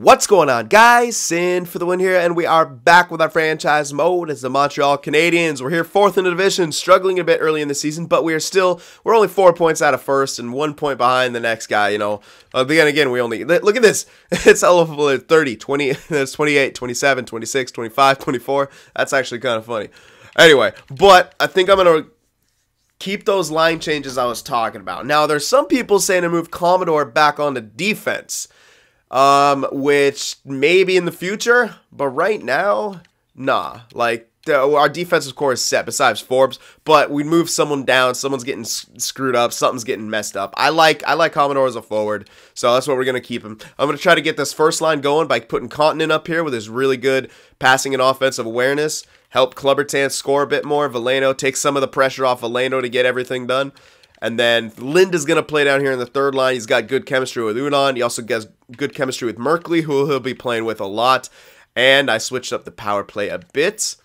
What's going on, guys? Cyn for the win here, and we are back with our franchise mode as the Montreal Canadiens. We're here 4th in the division, struggling a bit early in the season, but we're only 4 points out of first and 1 point behind the next guy, you know. Then again, we only, look at this. It's all over 30, 20, that's 28, 27, 26, 25, 24. That's actually kind of funny. Anyway, but I think I'm going to keep those line changes I was talking about. Now, there's some people saying to move Commodore back onto defense. Which maybe in the future, but right now, nah. Like, our defensive core is set besides Forbes, but we move someone down, someone's getting screwed up, something's getting messed up. I like Commodore as a forward, so that's what we're going to keep him. I'm going to try to get this first line going by putting Continent up here with his really good passing and offensive awareness, help Clubbertan score a bit more, Veleno, take some of the pressure off Veleno to get everything done. And then Lind is going to play down here in the third line. He's got good chemistry with Unan. He also has good chemistry with Merkley, who he'll be playing with a lot. And I switched up the power play a bit,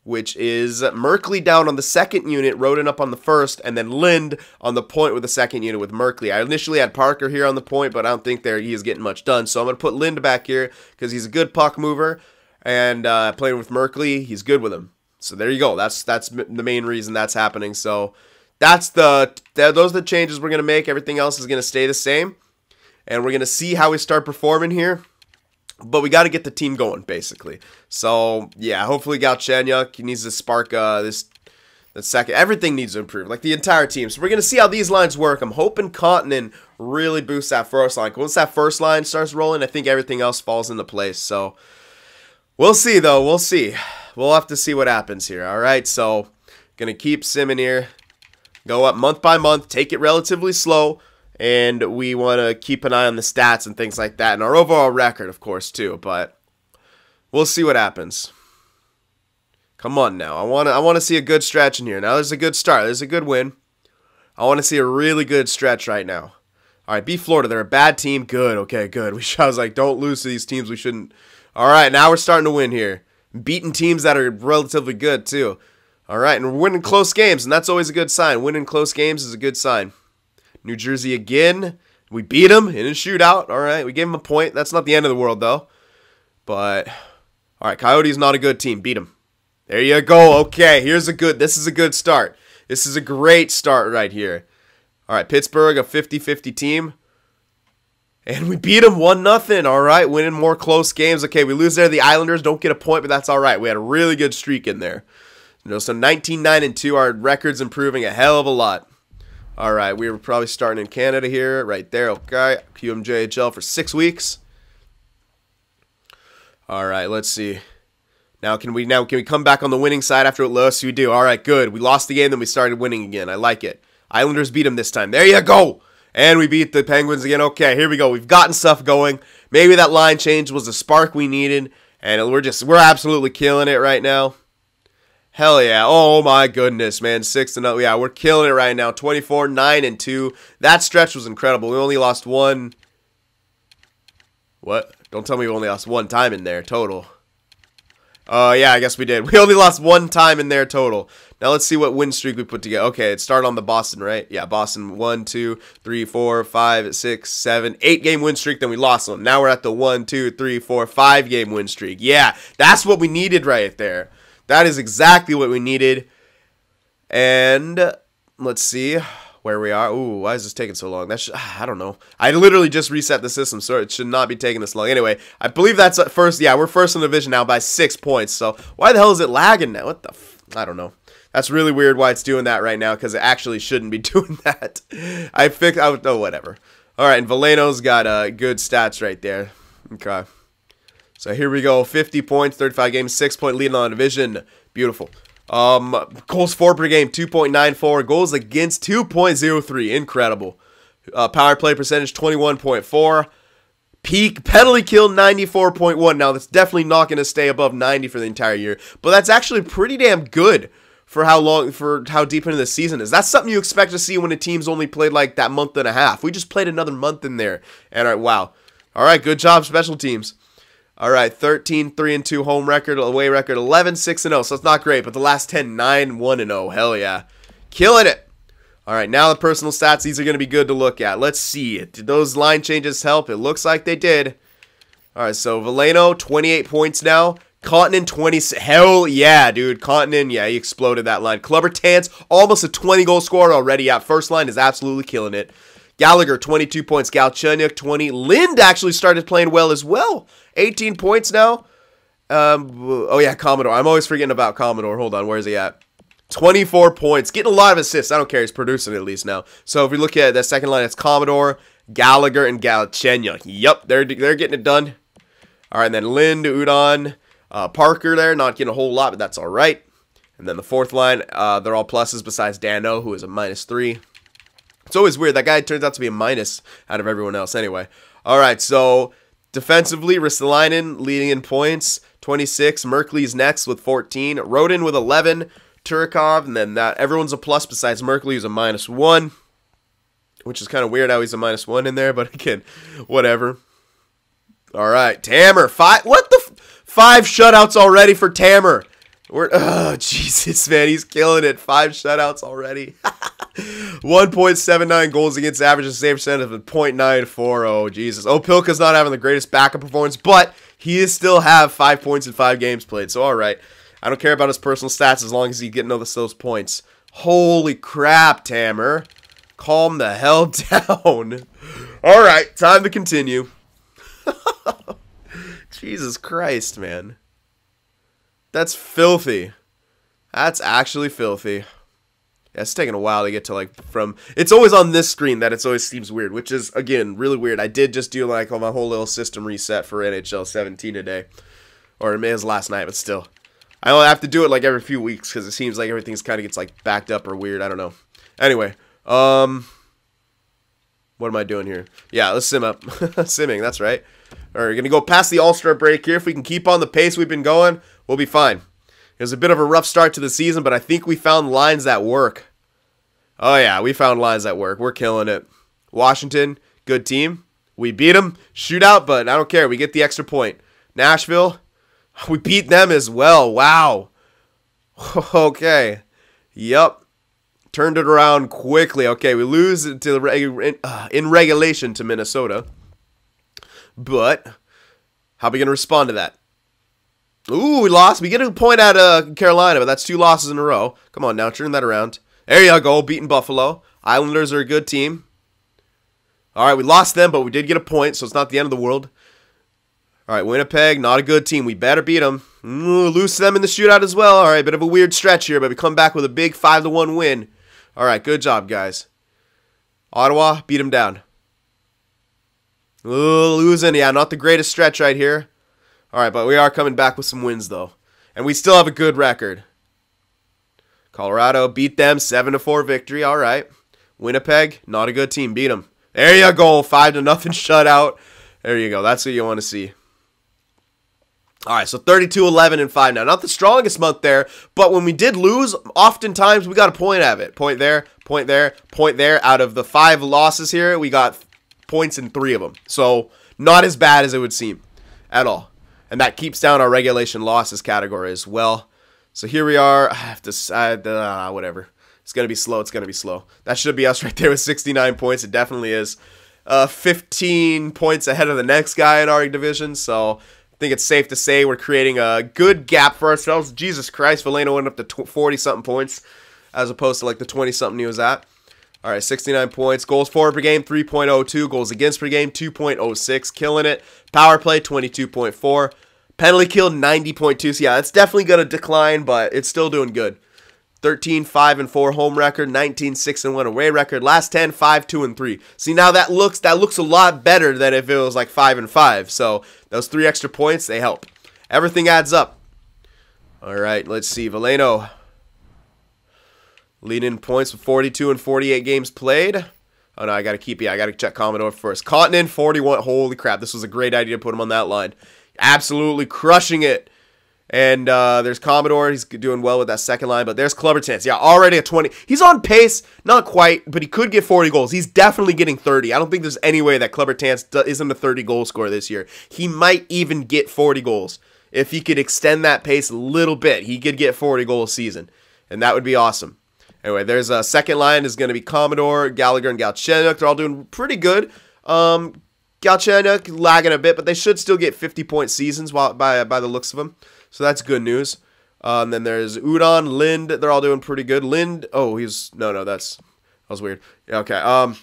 which is Merkley down on the second unit, Roden up on the first, and then Lind on the point with the second unit with Merkley. I initially had Parker here on the point, but I don't think he is getting much done. So I'm going to put Lind back here because he's a good puck mover. And playing with Merkley, he's good with him. So there you go. That's the main reason that's happening. So those are the changes we're going to make. Everything else is going to stay the same. And we're going to see how we start performing here. But we got to get the team going, basically. So, yeah, hopefully Galchenyuk, he needs to spark the second. Everything needs to improve, like the entire team. So we're going to see how these lines work. I'm hoping Continent really boosts that first line. Once that first line starts rolling, I think everything else falls into place. So we'll see, though. We'll see. We'll have to see what happens here, all right? So going to keep Simon here. Go up month by month, take it relatively slow, and we want to keep an eye on the stats and things like that, and our overall record, of course, too, but we'll see what happens. Come on now. I want to see a good stretch in here. Now, there's a good start. There's a good win. I want to see a really good stretch right now. All right, beat Florida. They're a bad team. Good. Okay, good. I was like, don't lose to these teams. We shouldn't. All right, now we're starting to win here. Beating teams that are relatively good, too. All right, and we're winning close games, and that's always a good sign. Winning close games is a good sign. New Jersey again. We beat them in a shootout. All right, we gave them a point. That's not the end of the world, though. But, all right, Coyotes not a good team. Beat them. There you go. Okay, this is a good start. This is a great start right here. All right, Pittsburgh, a 50-50 team. And we beat them 1-0. All right, winning more close games. Okay, we lose there. The Islanders don't get a point, but that's all right. We had a really good streak in there. You know, so 19-9-2, our record's improving a hell of a lot. All right, we were probably starting in Canada here, right there. Okay, QMJHL for 6 weeks. All right, let's see. Now, can we come back on the winning side after it lost? We do. All right, good. We lost the game, then we started winning again. I like it. Islanders beat them this time. There you go. And we beat the Penguins again. Okay, here we go. We've gotten stuff going. Maybe that line change was the spark we needed, and we're absolutely killing it right now. Hell yeah. Oh my goodness, man. 6-0. Yeah, we're killing it right now. 24-9-2. That stretch was incredible. We only lost one. What? Don't tell me we only lost one time in there total. Yeah, I guess we did. We only lost one time in there total. Now let's see what win streak we put together. Okay, it started on the Boston, right? Yeah, Boston 1, 2, 3, 4, 5, 6, 7, 8 game win streak. Then we lost them. Now we're at the 1, 2, 3, 4, 5 game win streak. Yeah, that's what we needed right there. That is exactly what we needed. And let's see where we are. Ooh, why is this taking so long? I don't know. I literally just reset the system, so it should not be taking this long. Anyway, I believe that's at first. Yeah, we're first in the division now by 6 points. So why the hell is it lagging now? What the I don't know. That's really weird why it's doing that right now, because it actually shouldn't be doing that. Oh, whatever. All right, and Veleno's got good stats right there. Okay. So here we go, 50 points, 35 games, 6-point lead on the division. Beautiful. Goals for per game, 2.94. Goals against, 2.03. Incredible. Power play percentage, 21.4. Peak penalty kill, 94.1. Now, that's definitely not going to stay above 90 for the entire year. But that's actually pretty damn good for how deep into the season is. That's something you expect to see when a team's only played like that month and a half. We just played another month in there. And, all right, wow. All right, good job, special teams. All right, 13-3-2 home record, away record 11-6-0. So it's not great, but the last 10, 9-1-0. Hell yeah. Killing it. All right, now the personal stats, these are going to be good to look at. Let's see. Did those line changes help? It looks like they did. All right, so Veleno, 28 points now. Continent, 20. Hell yeah, dude. Continent, yeah, he exploded that line. Clubber Tance, almost a 20-goal scorer already. Yeah, first line is absolutely killing it. Gallagher, 22 points. Galchenyuk, 20. Lind actually started playing well as well. 18 points now. Oh, yeah, Commodore. I'm always forgetting about Commodore. Hold on, where's he at? 24 points. Getting a lot of assists. I don't care. He's producing at least now. So if we look at that second line, it's Commodore, Gallagher, and Galchenyuk. Yep, they're getting it done. All right, and then Lind, Udon, Parker there. Not getting a whole lot, but that's all right. And then the fourth line, they're all pluses besides Dano, who is a -3. It's always weird. That guy turns out to be a minus out of everyone else anyway. All right, so defensively, Ristolainen leading in points, 26. Merkley's next with 14. Rodin with 11. Turkov, and then that everyone's a plus besides Merkley, who's a -1. Which is kind of weird how he's a -1 in there, but again, whatever. All right, Tammer, 5. What the 5 shutouts already for Tammer. Oh, Jesus, man, he's killing it. 5 shutouts already. 1.79 goals against average and save percentage of .94. Oh, Jesus. Opilka's not having the greatest backup performance, but he still have 5 points in 5 games played. So, all right. I don't care about his personal stats as long as he's getting those points. Holy crap, Tammer. Calm the hell down. All right, time to continue. Jesus Christ, man. That's filthy. That's actually filthy. Yeah, it's taking a while to get to, like, from... It's always on this screen that it always seems weird, which is, again, really weird. I did just do, like, my whole little system reset for NHL 17 today. Or it was last night, but still. I only have to do it, like, every few weeks because it seems like everything's kind of gets, like, backed up or weird. I don't know. Anyway, what am I doing here? Yeah, let's sim up. Simming, that's right. All right, we're going to go past the All-Star break here. If we can keep on the pace we've been going, we'll be fine. It was a bit of a rough start to the season, but I think we found lines that work. Oh, yeah, we found lines that work. We're killing it. Washington, good team. We beat them. Shootout, but I don't care. We get the extra point. Nashville, we beat them as well. Wow. Okay. Yep. Turned it around quickly. Okay, we lose in regulation to Minnesota. But how are we going to respond to that? Ooh, we lost. We get a point out of Carolina, but that's 2 losses in a row. Come on now, turn that around. There you go, beating Buffalo. Islanders are a good team. All right, we lost them, but we did get a point, so it's not the end of the world. All right, Winnipeg, not a good team. We better beat them. Lose them in the shootout as well. All right, bit of a weird stretch here, but we come back with a big 5-1 win. All right, good job, guys. Ottawa, beat them down. Losing, yeah, not the greatest stretch right here. All right, but we are coming back with some wins, though. And we still have a good record. Colorado, beat them, 7-4 victory, all right. Winnipeg, not a good team, beat them. There you go, 5-0 shutout. There you go, that's what you want to see. All right, so 32-11-5 now. Not the strongest month there, but when we did lose, oftentimes we got a point out of it. Point there, point there, point there. Out of the 5 losses here, we got points in 3 of them. So not as bad as it would seem at all. And that keeps down our regulation losses category as well. So here we are. I have to whatever. It's going to be slow. It's going to be slow. That should be us right there with 69 points. It definitely is. 15 points ahead of the next guy in our division. So I think it's safe to say we're creating a good gap for ourselves. Jesus Christ, Veleno went up to 40-something points as opposed to like the 20-something he was at. All right, 69 points. Goals for per game, 3.02. Goals against per game, 2.06. Killing it. Power play, 22.4. Penalty kill, 90.2. So, yeah, it's definitely going to decline, but it's still doing good. 13-5-4 home record, 19-6-1 away record. Last 10, 5-2-3. See, now that looks a lot better than if it was like 5-5. So, those 3 extra points, they help. Everything adds up. All right, let's see. Veleno leading in points with 42 and 48 games played. Oh, no, I got to check Commodore first. Continent, 41. Holy crap, this was a great idea to put him on that line. Absolutely crushing it. And there's Commodore. He's doing well with that second line. But there's Clubber Tance. Yeah, already at 20. He's on pace. Not quite, but he could get 40 goals. He's definitely getting 30. I don't think there's any way that Clubber Tance isn't a 30-goal scorer this year. He might even get 40 goals. If he could extend that pace a little bit, he could get 40 goals a season. And that would be awesome. Anyway, there's a second line is going to be Commodore, Gallagher, and Galchenyuk. They're all doing pretty good. Gallagher Galchenyuk lagging a bit, but they should still get 50-point seasons by the looks of them. So that's good news. And then there's Udon, Lind. They're all doing pretty good. Lind, oh, that was weird. Yeah, okay.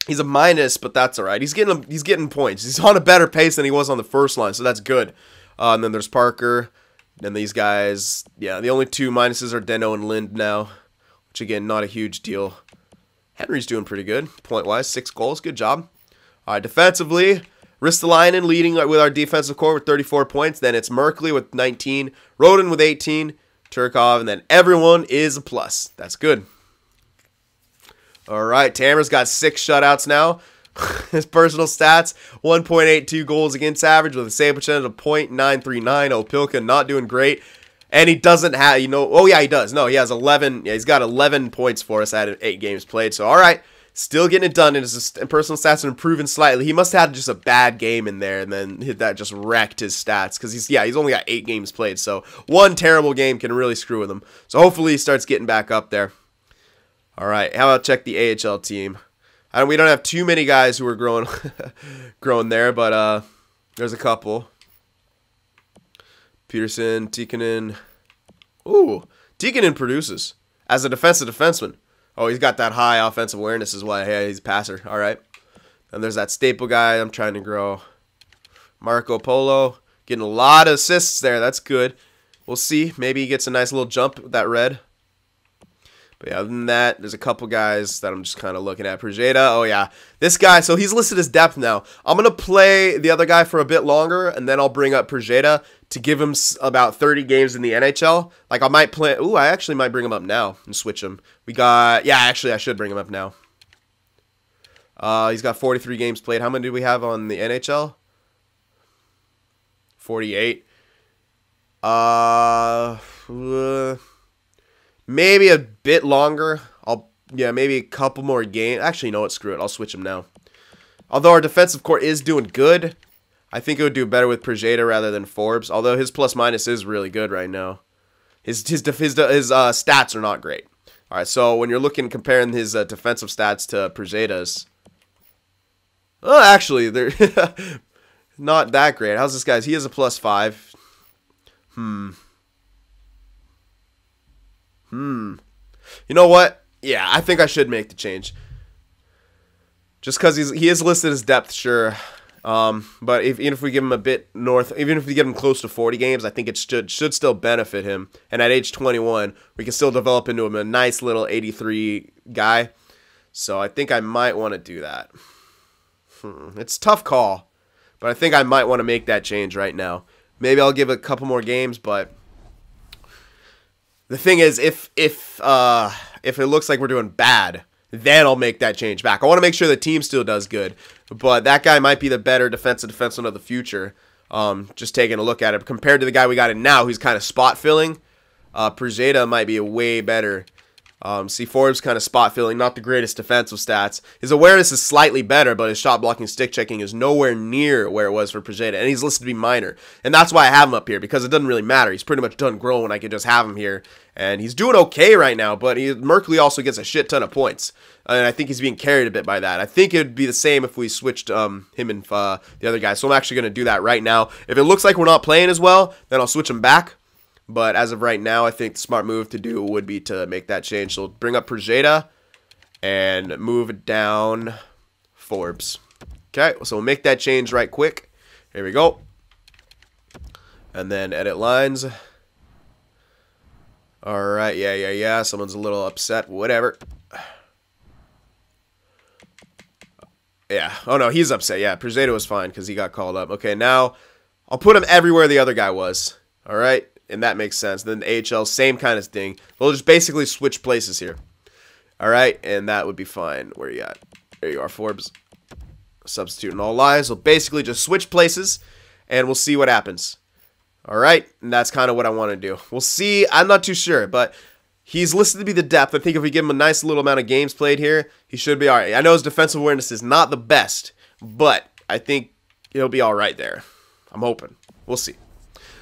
He's a minus, but that's all right. He's getting points. He's on a better pace than he was on the first line, so that's good. And then there's Parker. Then these guys, yeah, the only two minuses are Deno and Lind now, which again, not a huge deal. Henry's doing pretty good, point-wise, 6 goals, good job. All right, defensively, Ristolainen leading with our defensive core with 34 points. Then it's Merkley with 19, Rodin with 18, Turkov, and then everyone is a plus. That's good. All right, Tammer's got 6 shutouts now. His personal stats, 1.82 goals against average with a save percentage of .939. Opilka not doing great. And he doesn't have, oh yeah, he does. No, he has 11. Yeah, he's got 11 points for us out of 8 games played. So, all right, still getting it done. And his personal stats are improving slightly. He must have had just a bad game in there, and then that just wrecked his stats. Because he's only got 8 games played. So, one terrible game can really screw with him. So, hopefully he starts getting back up there. All right, how about check the AHL team? We don't have too many guys who are growing there, but there's a couple. Peterson, Tikkanen. Ooh, Tikkanen produces as a defensive defenseman. Oh, he's got that high offensive awareness as well. Hey, he's a passer. All right. And there's that staple guy I'm trying to grow. Marco Polo, getting a lot of assists there. That's good. We'll see. Maybe he gets a nice little jump with that red. But yeah, other than that, there's a couple guys that I'm just kind of looking at. Prajeda, oh yeah. This guy, so he's listed as depth now. I'm going to play the other guy for a bit longer, and then I'll bring up Prajeda to give him about 30 games in the NHL. Like, I might play, ooh, I actually might bring him up now and switch him. Actually, I should bring him up now. He's got 43 games played. How many do we have on the NHL? 48. Maybe a bit longer. Maybe a couple more games. Actually, you know what? Screw it. I'll switch him now. Although our defensive core is doing good, I think it would do better with Prajeda rather than Forbes. Although his plus-minus is really good right now. His stats are not great. All right, so when you're comparing his defensive stats to Prajeda's, actually, they're not that great. How's this guy's? He has a +5. You know what? Yeah, I think I should make the change. Just because he is listed as depth, sure. But even if we give him a bit north, even if we get him close to 40 games, I think it should still benefit him. And at age 21, we can still develop into him a nice little 83 guy. So I think I might want to do that. It's a tough call, but I think I might want to make that change right now. Maybe I'll give it a couple more games, but the thing is, if it looks like we're doing bad, then I'll make that change back. I want to make sure the team still does good, but that guy might be the better defenseman of the future. Just taking a look at it compared to the guy we got in now, who's kind of spot filling. Prajeda might be a way better. See, Forbes kind of spot filling, not the greatest defensive stats. His awareness is slightly better, but his shot blocking, stick checking is nowhere near where it was for Prajeda, and he's listed to be minor. And that's why I have him up here, because it doesn't really matter. He's pretty much done growing. I can just have him here, and he's doing okay right now, but Merkley also gets a shit ton of points, and I think he's being carried a bit by that. I think it would be the same if we switched him and the other guy, so I'm actually going to do that right now. If it looks like we're not playing as well, then I'll switch him back. But as of right now, I think the smart move to do would be to make that change. So bring up Prajeda and move down Forbes. Okay, so we'll make that change right quick. Here we go. And then edit lines. All right, yeah. Someone's a little upset. Whatever. Yeah. Oh, no, he's upset. Yeah, Prajeda was fine because he got called up. Okay, now I'll put him everywhere the other guy was. All right. And that makes sense. Then the AHL, same kind of thing. We'll just basically switch places here. All right, and that would be fine. Where you at? There you are, Forbes. Substitute in all lives. We'll basically just switch places, and we'll see what happens. All right, and that's kind of what I want to do. We'll see. I'm not too sure, but he's listed to be the depth. I think if we give him a nice little amount of games played here, he should be all right. I know his defensive awareness is not the best, but I think he'll be all right there. I'm hoping. We'll see.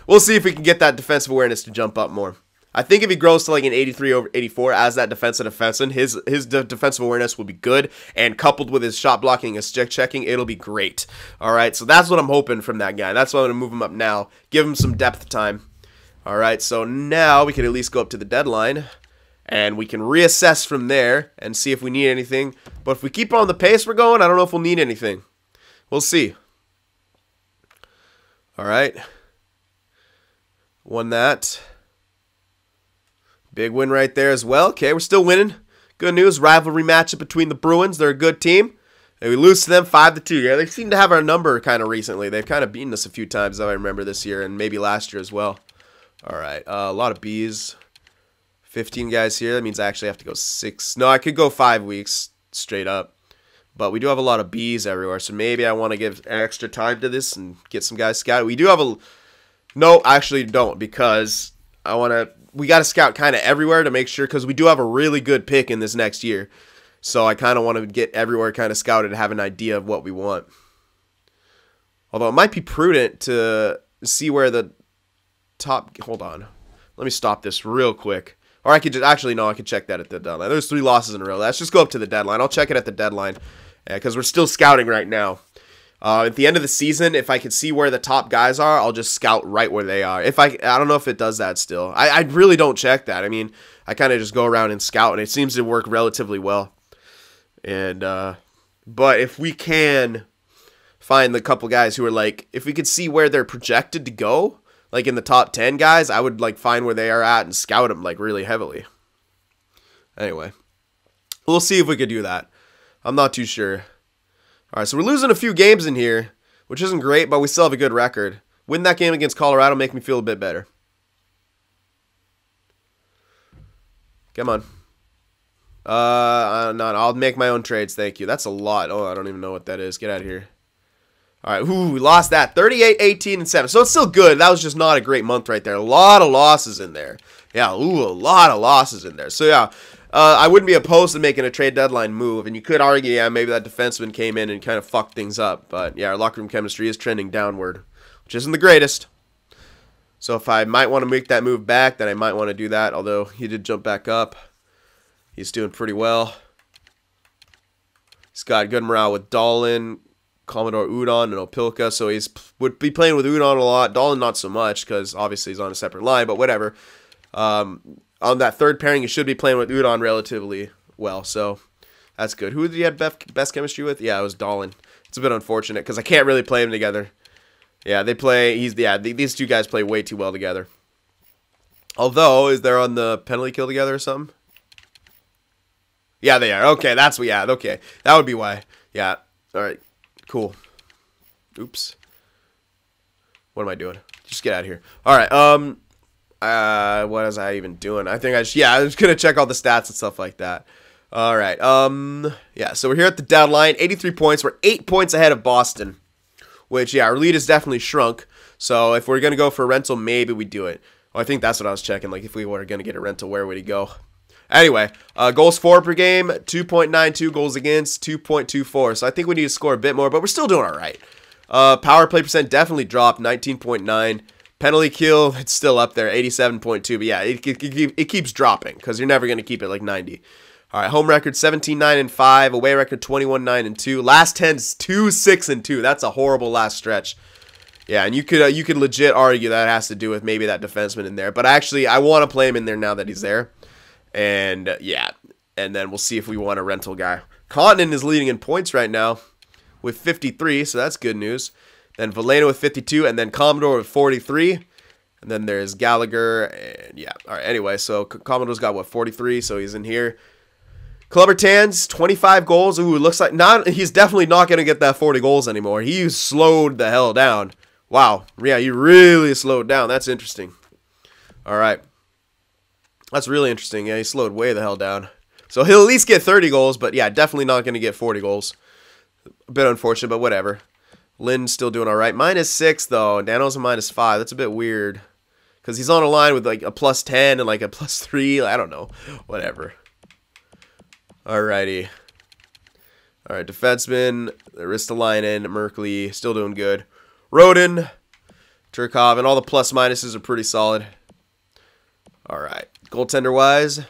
We'll see if we can get that defensive awareness to jump up more. I think if he grows to like an 83 over 84 as that defensive defenseman, his defensive awareness will be good, and coupled with his shot blocking, his stick checking, it'll be great. All right, so that's what I'm hoping from that guy. That's why I'm going to move him up now, give him some depth time. All right, so now we can at least go up to the deadline, and we can reassess from there and see if we need anything. But if we keep on the pace we're going, I don't know if we'll need anything. We'll see. All right. Won that. Big win right there as well. Okay, we're still winning. Good news. Rivalry matchup between the Bruins. They're a good team. And we lose to them 5-2. Yeah, they seem to have our number kind of recently. They've kind of beaten us a few times, though, I remember this year, and maybe last year as well. All right, a lot of Bs. 15 guys here. That means I actually have to go 6. No, I could go 5 weeks straight up. But we do have a lot of Bs everywhere, so maybe I want to give extra time to this and get some guys scouted. We do have a... No, actually don't, because I want to... We got to scout kind of everywhere to make sure, because we do have a really good pick in this next year. So I kind of want to get everywhere kind of scouted to have an idea of what we want. Although it might be prudent to see where the top... Hold on. Let me stop this real quick. Or I could just... Actually, no, I could check that at the deadline. There's 3 losses in a row. Let's just go up to the deadline. I'll check it at the deadline, because we're still scouting right now. At the end of the season, if I can see where the top guys are, I'll just scout right where they are. I don't know if it does that still. I really don't check that. I mean, I kind of just go around and scout, and it seems to work relatively well. And but if we can find the couple guys who are like, if we could see where they're projected to go, like in the top 10 guys, I would like find where they are at and scout them like really heavily. Anyway, we'll see if we could do that. I'm not too sure. All right, so we're losing a few games in here, which isn't great, but we still have a good record. Win that game against Colorado, make me feel a bit better. Come on. No, I'll make my own trades, thank you. That's a lot. Oh, I don't even know what that is. Get out of here. All right, we lost that. 38, 18, and 7. So it's still good. That was just not a great month right there. A lot of losses in there. Yeah, a lot of losses in there. So, yeah. I wouldn't be opposed to making a trade deadline move, and you could argue, yeah, maybe that defenseman came in and kind of fucked things up. But, yeah, our locker room chemistry is trending downward, which isn't the greatest. So if I might want to make that move back, then I might want to do that, although he did jump back up. He's doing pretty well. He's got good morale with Dahlin, Commodore Udon, and Opilka, so he's would be playing with Udon a lot. Dahlin not so much, because obviously he's on a separate line, but whatever. On that third pairing, you should be playing with Udon relatively well, so that's good. Who did he have best chemistry with? Yeah, it was Dahlin. It's a bit unfortunate because I can't really play them together. Yeah, they play. These two guys play way too well together. Although, is they're on the penalty kill together or something? Yeah, they are. Okay, that's what. Yeah, okay, that would be why. Yeah. All right. Cool. Oops. What am I doing? Just get out of here. All right. What was I even doing? I think I was gonna check all the stats and stuff like that. All right. Yeah, so we're here at the deadline, 83 points. We're 8 points ahead of Boston, which, yeah, our lead has definitely shrunk. So if we're gonna go for a rental, maybe we do it. Well, I think that's what I was checking. Like, if we were gonna get a rental, where would he go? Anyway, goals for per game, 2.92, goals against, 2.24. So I think we need to score a bit more, but we're still doing all right. Power play percent definitely dropped, 19.9. Penalty kill, it's still up there, 87.2. But yeah, it keeps dropping because you're never going to keep it like 90. All right, home record 17-9-5. Away record 21-9-2. Last 10 is 2-6-2. That's a horrible last stretch. Yeah, and you could legit argue that has to do with maybe that defenseman in there. But actually, I want to play him in there now that he's there. And yeah, and then we'll see if we want a rental guy. Continent is leading in points right now with 53, so that's good news. Then Valena with 52, and then Commodore with 43. And then there's Gallagher, and yeah. All right, anyway, so Commodore's got, what, 43, so he's in here. Clubbertans, 25 goals. Ooh, it looks like he's definitely not going to get that 40 goals anymore. He slowed the hell down. Wow. Yeah, he really slowed down. That's interesting. All right. That's really interesting. Yeah, he slowed way the hell down. So he'll at least get 30 goals, but yeah, definitely not going to get 40 goals. A bit unfortunate, but whatever. Lynn's still doing all right. -6, though. Dano's a -5. That's a bit weird. Because he's on a line with like a +10 and like a +3. I don't know. Whatever. Alrighty. Alright, defenseman. Ristolainen, Merkley, still doing good. Rodin, Turkov, and all the plus minuses are pretty solid. All right. Goaltender-wise,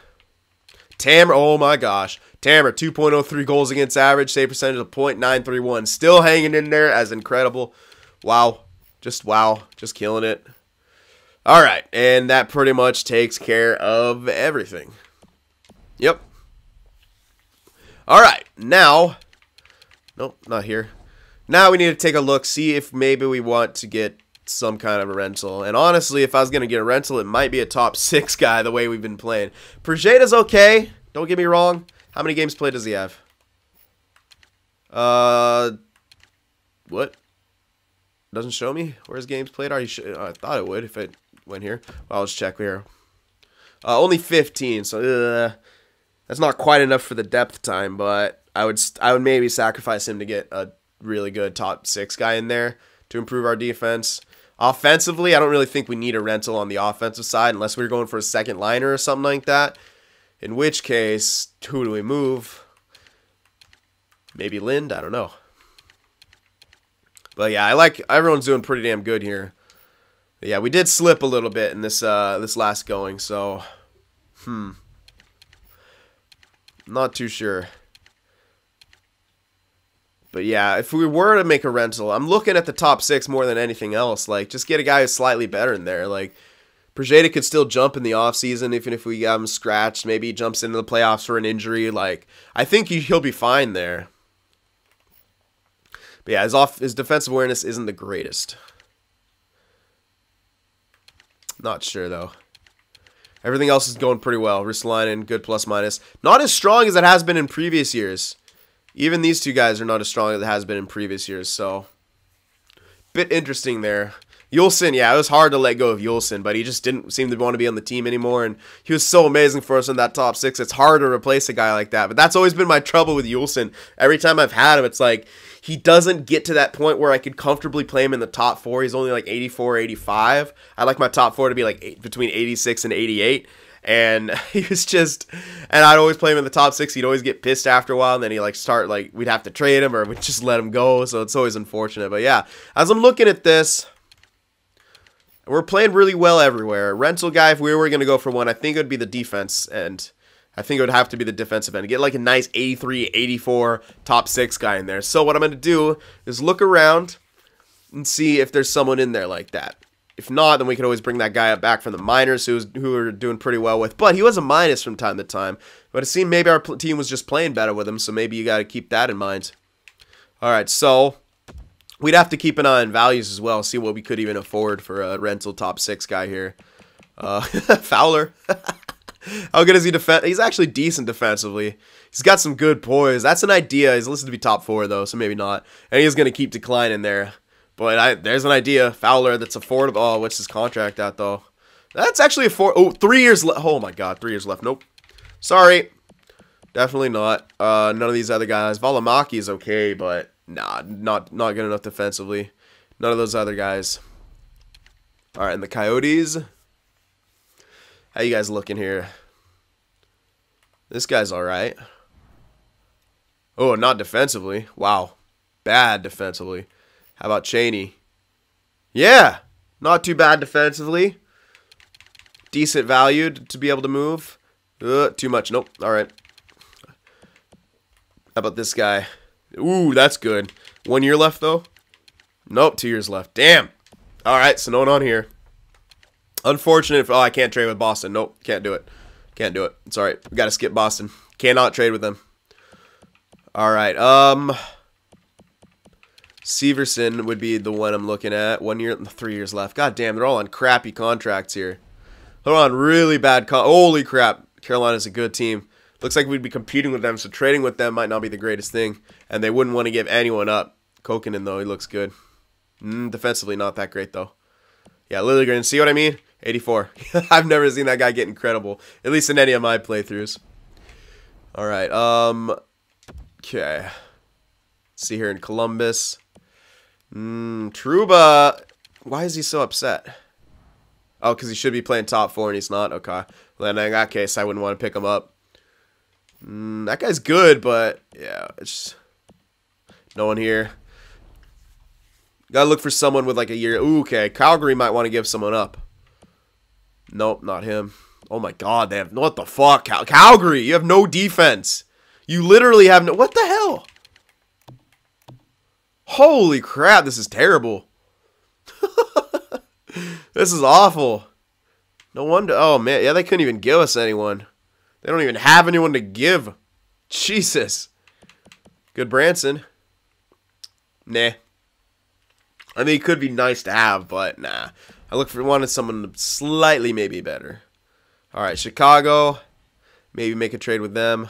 Tammer, oh my gosh. Tammer, 2.03 goals against average, save percentage of .931. Still hanging in there as incredible. Wow. Just wow. Just killing it. All right. And that pretty much takes care of everything. Yep. All right. Now, nope, not here. Now we need to take a look, see if maybe we want to get some kind of a rental. And honestly, if I was going to get a rental, it might be a top 6 guy the way we've been playing. Perjeda's okay. Don't get me wrong. How many games played does he have? What? Doesn't show me where his games played. I thought it would if it went here. Well, I'll just check here. Only 15, so that's not quite enough for the depth time, but I would maybe sacrifice him to get a really good top 6 guy in there to improve our defense. Offensively, I don't really think we need a rental on the offensive side unless we're going for a second liner or something like that. In which case, who do we move? Maybe Lind? I don't know. But yeah, I like everyone's doing pretty damn good here. But yeah, we did slip a little bit in this last going, so not too sure. But yeah, if we were to make a rental, I'm looking at the top 6 more than anything else. Like, just get a guy who's slightly better in there. Like, Perjeta could still jump in the offseason, even if we got him scratched. Maybe he jumps into the playoffs for an injury. Like, I think he'll be fine there. But yeah, his defensive awareness isn't the greatest. Not sure, though. Everything else is going pretty well. Ristolainen, good plus minus. Not as strong as it has been in previous years. Even these two guys are not as strong as it has been in previous years, so bit interesting there. Yulson, yeah, it was hard to let go of Yulson, but he just didn't seem to want to be on the team anymore, and he was so amazing for us in that top 6. It's hard to replace a guy like that, but that's always been my trouble with Yulson. Every time I've had him, it's like he doesn't get to that point where I could comfortably play him in the top 4. He's only like 84, 85. I like my top 4 to be like between 86 and 88. And he was just, and I'd always play him in the top 6. He'd always get pissed after a while, and then he'd we'd have to trade him or we'd just let him go. So it's always unfortunate. But yeah, as I'm looking at this, we're playing really well everywhere. Rental guy, if we were going to go for one, I think it would be the defense, and I think it would have to be the defensive end. Get like a nice 83, 84 top 6 guy in there. So what I'm going to do is look around and see if there's someone in there like that. If not, then we could always bring that guy up back from the minors who we're doing pretty well with. But he was a minus from time to time. But it seemed maybe our team was just playing better with him, so maybe you got to keep that in mind. All right, so we'd have to keep an eye on values as well, see what we could even afford for a rental top 6 guy here. Fowler. How good is he defend? He's actually decent defensively. He's got some good poise. That's an idea. He's listed to be top 4, though, so maybe not. And he's going to keep declining there. But there's an idea. Fowler that's affordable. Oh, what's his contract at, though? That's actually 3 years left. Oh, my God. 3 years left. Nope. Sorry. Definitely not. None of these other guys. Valimaki is okay, but nah, not good enough defensively. None of those other guys. All right, and the Coyotes. How you guys looking here? This guy's all right. Oh, not defensively. Wow. Bad defensively. How about Cheney? Yeah, not too bad defensively. Decent value to be able to move. Too much. Nope. All right. How about this guy? Ooh, that's good. 1 year left, though? Nope, 2 years left. Damn. All right, so no one on here. Unfortunate. I can't trade with Boston. Nope, can't do it. Can't do it. It's all right. We got to skip Boston. Cannot trade with them. All right. Severson would be the one I'm looking at. 1 year, 3 years left. God damn, they're all on crappy contracts here. They're on really bad holy crap. Carolina's a good team. Looks like we'd be competing with them, so trading with them might not be the greatest thing. And they wouldn't want to give anyone up. Kokkonen, though, he looks good. Defensively, not that great, though. Yeah, Liljegren, see what I mean? 84. I've never seen that guy get incredible, at least in any of my playthroughs. All right, okay. Let's see here in Columbus. Trouba, why is he so upset? Oh, because he should be playing top 4 and he's not? Okay. Well, then in that case, I wouldn't want to pick him up. That guy's good, but yeah, it's no one here. Gotta look for someone with like a year. Ooh, okay, Calgary might want to give someone up. Nope, not him. Oh my god, they have, what the fuck? Calgary, you have no defense. You literally have no, what the hell? Holy crap, this is terrible. This is awful. No wonder, oh man, yeah, they couldn't even give us anyone. They don't even have anyone to give. Jesus. Good Branson. Nah. I mean, it could be nice to have, but nah. I wanted someone slightly maybe better. All right, Chicago. Maybe make a trade with them.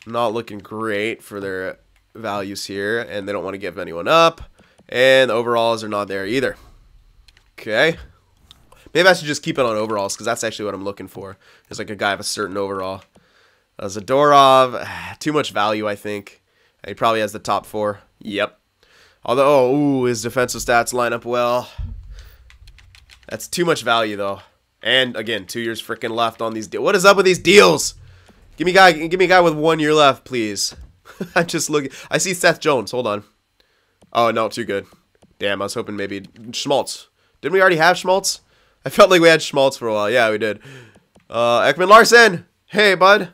Not looking great for their values here, and they don't want to give anyone up. And the overalls are not there either. Okay. Maybe I should just keep it on overalls, because that's actually what I'm looking for. There's like a guy of a certain overall. Zadorov, too much value, I think. He probably has the top 4. Yep. Although, oh, ooh, his defensive stats line up well. That's too much value, though. And, again, 2 years freaking left on these deals. What is up with these deals? Give me a guy with 1 year left, please. I'm just looking. I see Seth Jones. Hold on. Oh, no, too good. Damn, I was hoping maybe Schmaltz. Didn't we already have Schmaltz? I felt like we had Schmaltz for a while. Yeah, we did. Ekman Larson. Hey, bud.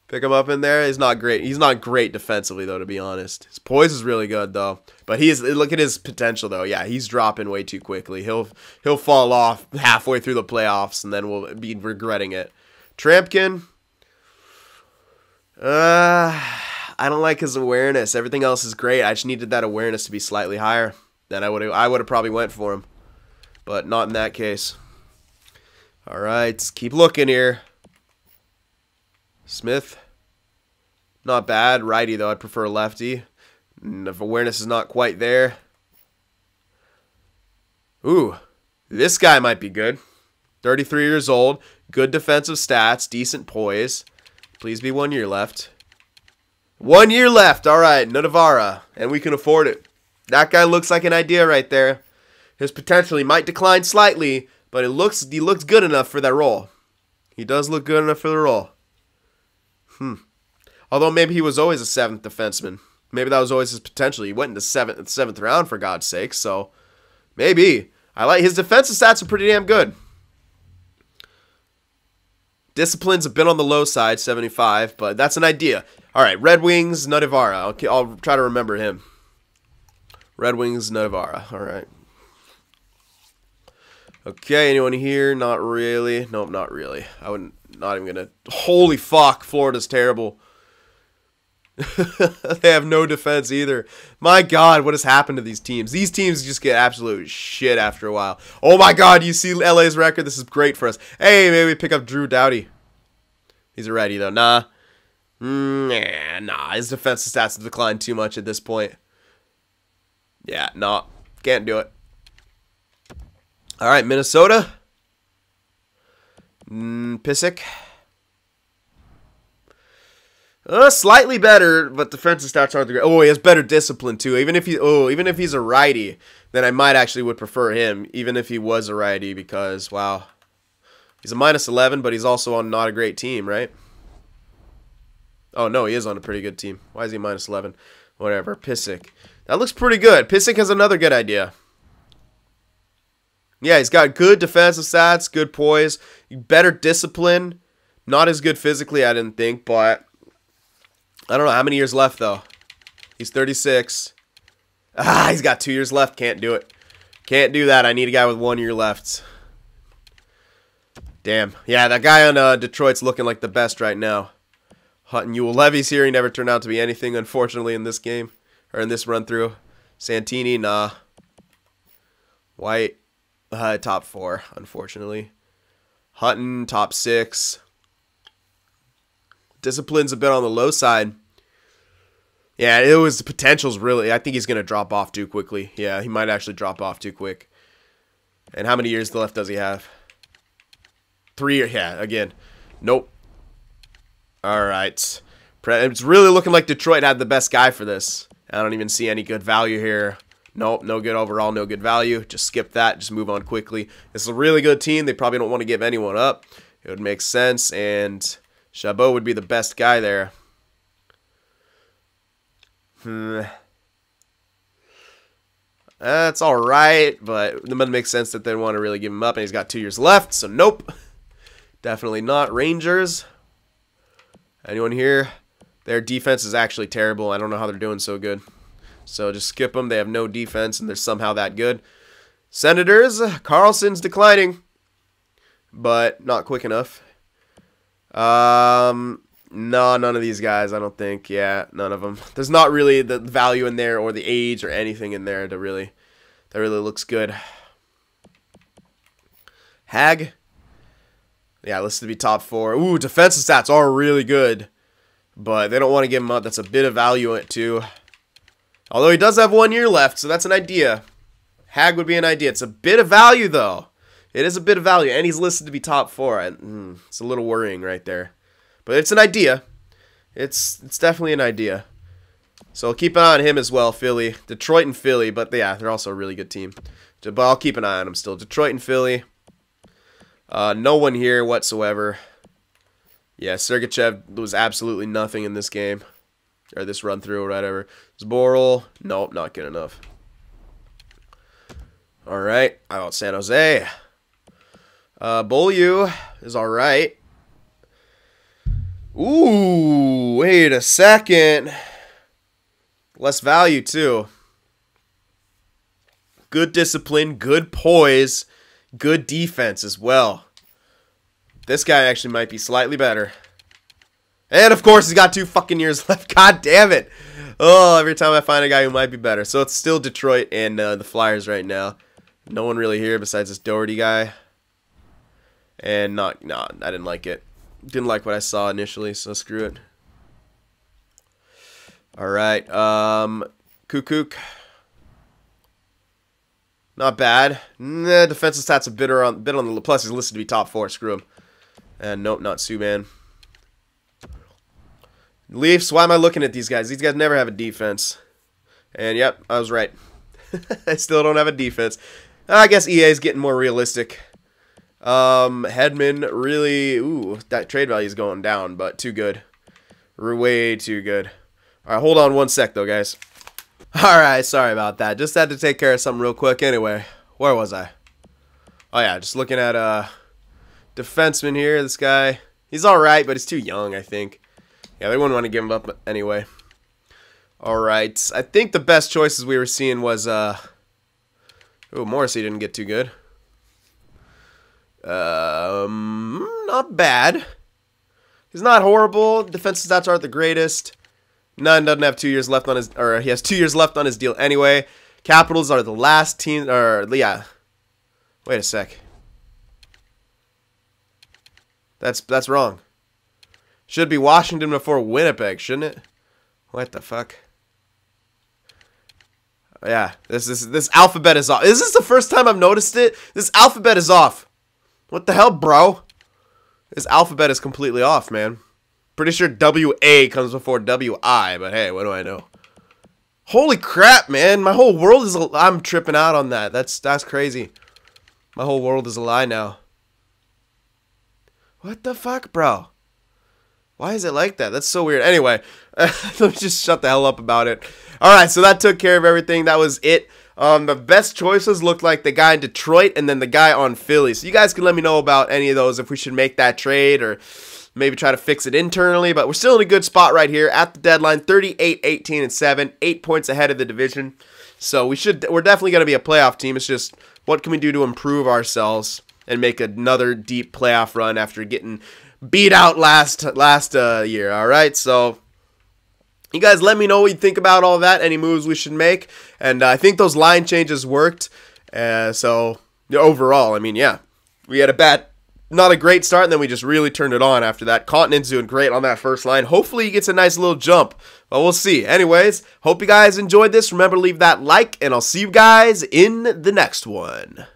Pick him up in there. He's not great. He's not great defensively, though, to be honest. His poise is really good, though. But look at his potential, though. Yeah, he's dropping way too quickly. He'll fall off halfway through the playoffs, and then we'll be regretting it. Trampkin. I don't like his awareness. Everything else is great. I just needed that awareness to be slightly higher. Then I would have probably went for him. But not in that case. All right, let's keep looking here. Smith. Not bad. Righty, though. I'd prefer lefty. And if awareness is not quite there. Ooh. This guy might be good. 33 years old. Good defensive stats. Decent poise. Please be 1 year left. 1 year left. All right. Nodavara. And we can afford it. That guy looks like an idea right there. His potential, he might decline slightly, but he looks good enough for that role. He does look good enough for the role. Although maybe he was always a 7th defenseman. Maybe that was always his potential. He went in the 7th round, for God's sake. So maybe. I like his defensive stats are pretty damn good. Disciplines have been on the low side, 75, but that's an idea. All right, Red Wings, Nodavara. Okay, I'll try to remember him. Red Wings, Nodavara. All right. Okay, anyone here? Not really. Nope, not really. Not even gonna. Holy fuck, Florida's terrible. They have no defense either. My God, what has happened to these teams? These teams just get absolute shit after a while. Oh my God, you see LA's record? This is great for us. Hey, maybe we pick up Drew Doughty. He's a righty though. Nah. Nah. His defensive stats have declined too much at this point. Yeah, no. Can't do it. All right, Minnesota. Pissick. Slightly better, but defensive stats aren't the great. Oh, he has better discipline too. Even if he's a righty, then I might actually would prefer him, even if he was a righty, because wow, he's a -11, but he's also on not a great team, right? Oh no, he is on a pretty good team. Why is he -11? Whatever. Pissick. That looks pretty good. Pissick has another good idea. Yeah, he's got good defensive stats, good poise, better discipline. Not as good physically, I didn't think, but I don't know how many years left though. He's 36. He's got 2 years left. Can't do it. Can't do that. I need a guy with 1 year left. Damn. Yeah, that guy on Detroit's looking like the best right now. Hutton Ewell Levy's here. He never turned out to be anything, unfortunately, in this game or in this run through. Santini, nah. White. Top 4, unfortunately. Hutton, top 6. Discipline's a bit on the low side. Yeah, the potential's really, I think he's going to drop off too quickly. Yeah, he might actually drop off too quick. And how many years left does he have? 3 years, yeah, again. Nope. All right. It's really looking like Detroit had the best guy for this. I don't even see any good value here. Nope, no good overall, no good value. Just skip that. Just move on quickly. This is a really good team. They probably don't want to give anyone up. It would make sense, and Chabot would be the best guy there. That's all right, but it doesn't make sense that they want to really give him up, and he's got 2 years left, so nope. Definitely not. Rangers. Anyone here? Their defense is actually terrible. I don't know how they're doing so good. So just skip them. They have no defense, and they're somehow that good. Senators. Carlson's declining, but not quick enough. No, none of these guys, I don't think. Yeah, none of them. There's not really the value in there or the age or anything in there that really looks good. Hag. Yeah, listed to be top 4. Ooh, defensive stats are really good, but they don't want to give him up. That's a bit of value in it, too. Although he does have 1 year left, so that's an idea. Hag would be an idea. It's a bit of value, though. It is a bit of value, and he's listed to be top 4. It's a little worrying right there. But it's an idea. It's definitely an idea. So I'll keep an eye on him as well, Philly. Detroit and Philly, but yeah, they're also a really good team. But I'll keep an eye on them still. Detroit and Philly. No one here whatsoever. Yeah, Sergachev was absolutely nothing in this game. Or this run through or whatever. Zboril, nope, not good enough. Alright, how about San Jose? Beaulieu is alright. Ooh, wait a second. Less value, too. Good discipline, good poise, good defense as well. This guy actually might be slightly better. And, of course, he's got 2 fucking years left. God damn it. Oh, every time I find a guy who might be better. So it's still Detroit and the Flyers right now. No one really here besides this Doherty guy. And no, I didn't like it. Didn't like what I saw initially, so screw it. Alright, Kukuk. Not bad. Nah, defensive stats a bit on the plus. He's listed to be top 4. Screw him. And nope, not Subban. Leafs. Why am I looking at these guys? These guys never have a defense. And yep, I was right. I still don't have a defense. I guess EA is getting more realistic. Hedman really. Ooh, that trade value is going down, but too good. Way too good. All right, hold on one sec though, guys. Alright, sorry about that. Just had to take care of something real quick. Anyway, where was I? Oh yeah, just looking at defenseman here. This guy, he's alright, but he's too young, I think. Yeah, they wouldn't want to give him up anyway. Alright, I think the best choices we were seeing was ooh, Morrissey didn't get too good. Not bad. He's not horrible. Defensive stats aren't the greatest. None doesn't have 2 years left on his, or he has 2 years left on his deal anyway. Capitals are the last team, or yeah. Wait a sec. That's wrong. Should be Washington before Winnipeg, shouldn't it? What the fuck? Yeah, this alphabet is off. Is this the first time I've noticed it? This alphabet is off. What the hell, bro? This alphabet is completely off, man. Pretty sure W-A comes before W-I, but hey, what do I know? Holy crap, man. My whole world is I'm tripping out on that. That's crazy. My whole world is a lie now. What the fuck, bro? Why is it like that? That's so weird. Anyway, let me just shut the hell up about it. Alright, so that took care of everything. That was it. The best choices looked like the guy in Detroit and then the guy on Philly. So you guys can let me know about any of those, if we should make that trade or maybe try to fix it internally. But we're still in a good spot right here at the deadline. 38, 18, and 7. 8 points ahead of the division. So we're definitely going to be a playoff team. It's just, what can we do to improve ourselves and make another deep playoff run after getting beat out last year. Alright, so you guys let me know what you think about all that, any moves we should make. And I think those line changes worked. So overall, I mean, yeah, we had not a great start, and then we just really turned it on after that. Continent's doing great on that first line. Hopefully he gets a nice little jump, but we'll see. Anyways, hope you guys enjoyed this. Remember to leave that like, and I'll see you guys in the next one.